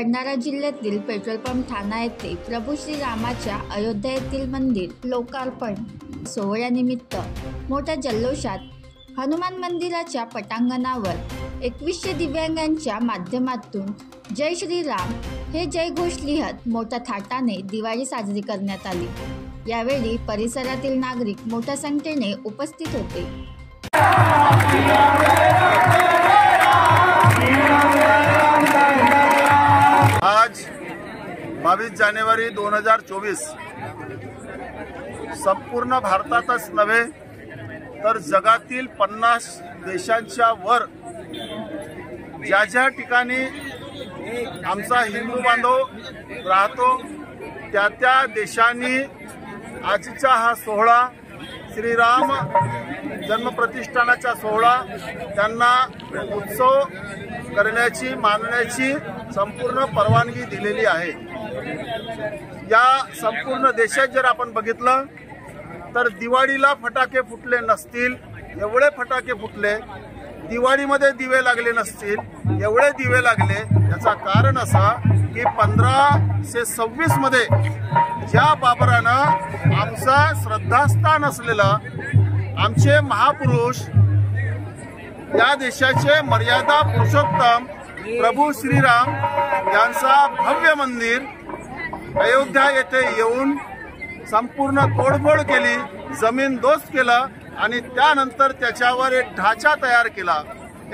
भंडारा जिल्ह्यातील petrol pump ठाणा येथे प्रभू श्रीरामाच्या अयोध्या येथील मंदिर लोकार्पण सोहळ्यानिमित्त मोठ्या जल्लोषात हनुमान मंदिराच्या पटांगणावर 2100 दिव्यांगांच्या माध्यमातून जय श्रीराम हे जयघोष लिहत मोठ्या थाटाने दिवाळी साजरी करण्यात आली। यावेळी परिसरातील नागरिक मोठ्या संख्येने उपस्थित होते। आज 22 जानेवारी 2024 संपूर्ण भारतातच नव्हे तर जगातील 50 देशांच्या वर ज्या ठिकाणी आमचा हिंदू बांधव राहतो त्या देशांनी आजचा हा सोहळा श्रीराम जन्मप्रतिष्ठानाचा सोहळा त्यांना उत्सव करण्याची मानण्याची संपूर्ण परवानगी दिलेली आहे। या संपूर्ण देशात जर आपण बघितलं तर दिवाळीला फटाके फुटले नसतील एवढे फटाके फुटले, दिवाळीमध्ये दिवे लागले नसतील एवढे दिवे लागले। याचा कारण असा की 1526 मध्ये ज्या बाबरानं आमचा श्रद्धास्थान असलेला आमचे महापुरुष या देशाचे मर्यादा पुरुषोत्तम प्रभू श्रीराम यांचा भव्य मंदिर अयोध्या येथे येऊन संपूर्ण तोडफोड केली, जमीनदोस्त केला आणि त्यानंतर त्याच्यावर एक ढाचा तयार केला।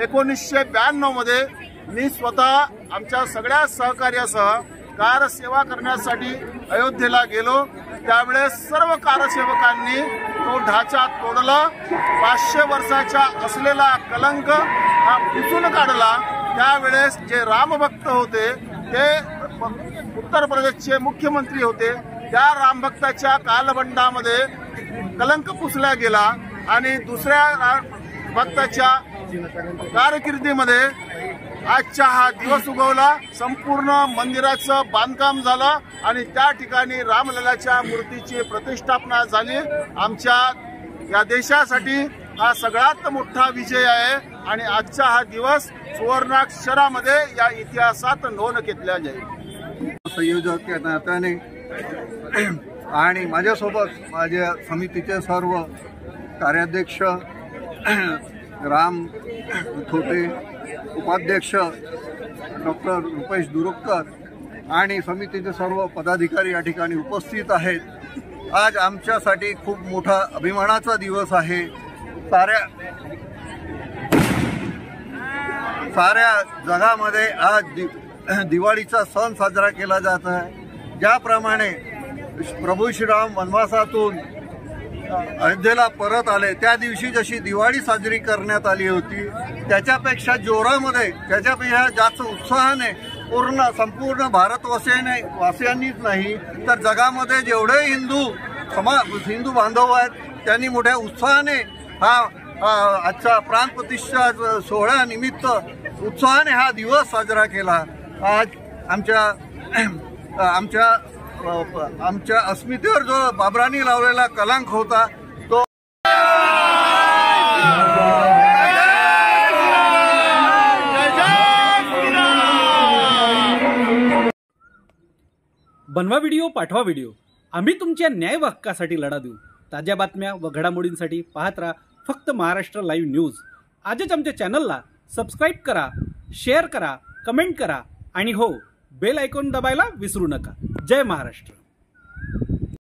1992 मध्ये मी स्वतः आमच्या सगळ्या सहकार्यासह कारसेवा करण्यासाठी अयोध्येला गेलो। त्यावेळेस सर्व कारसेवकांनी तो ढाचा तोडला, 500 वर्षाचा असलेला कलंक हा पुसून काढला। त्यावेळेस जे रामभक्त होते ते उत्तर प्रदेशचे मुख्यमंत्री होते, त्या रामभक्ताच्या कालबंडामध्ये कलंक पुसला गेला आणि दुसऱ्या भक्ताच्या कारकिर्दीमध्ये आजचा हा दिवस उगवला। संपूर्ण मंदिराचं बांधकाम झालं आणि त्या ठिकाणी रामललाच्या मूर्तीची प्रतिष्ठापना झाली। आमच्या या देशासाठी हा सगळ्यात मोठा विजय आहे आणि आजचा हा दिवस सुवर्णाक्षरामध्ये या इतिहासात नोंद घेतला जाईल। संयोजक या नात्याने आणि माझ्यासोबत माझ्या समितीचे सर्व कार्याध्यक्ष राम थोटे, उपाध्यक्ष डॉक्टर रुपेश दुरुककर आणि समितीचे सर्व पदाधिकारी या ठिकाणी उपस्थित आहेत। आज आमच्यासाठी खूप मोठा अभिमानाचा दिवस आहे। साऱ्या जगामध्ये आज दिवाळीचा सण साजरा केला जात आहे। ज्याप्रमाणे प्रभू श्रीराम वनवासातून अयोध्येला परत आले त्या दिवशी जशी दिवाळी साजरी करण्यात आली होती त्याच्यापेक्षा जोरामध्ये, त्याच्यापेक्षा जास्त उत्साहाने संपूर्ण भारतवासियांनीच नाही तर जगामध्ये जेवढे हिंदू बांधव आहेत त्यांनी मोठ्या उत्साहाने हा आजचा प्राणप्रतिष्ठा सोहळ्यानिमित्त उत्साहाने हा दिवस साजरा केला। आज आमच्या अस्मितेवर जो बाबरांनी लावलेला कलंक होता तो बनवा व्हिडिओ, पाठवा व्हिडिओ, आम्ही तुमच्या न्याय व हक्कासाठी लढा देऊ। ताज्या बातम्या व घडामोडींसाठी पाहत राहा फक्त महाराष्ट्र लाईव्ह न्यूज। आजच आमच्या चॅनलला सबस्क्राईब करा, शेअर करा, कमेंट करा आणि हो, बेल आयकॉन दबायला विसरू नका। जय महाराष्ट्र।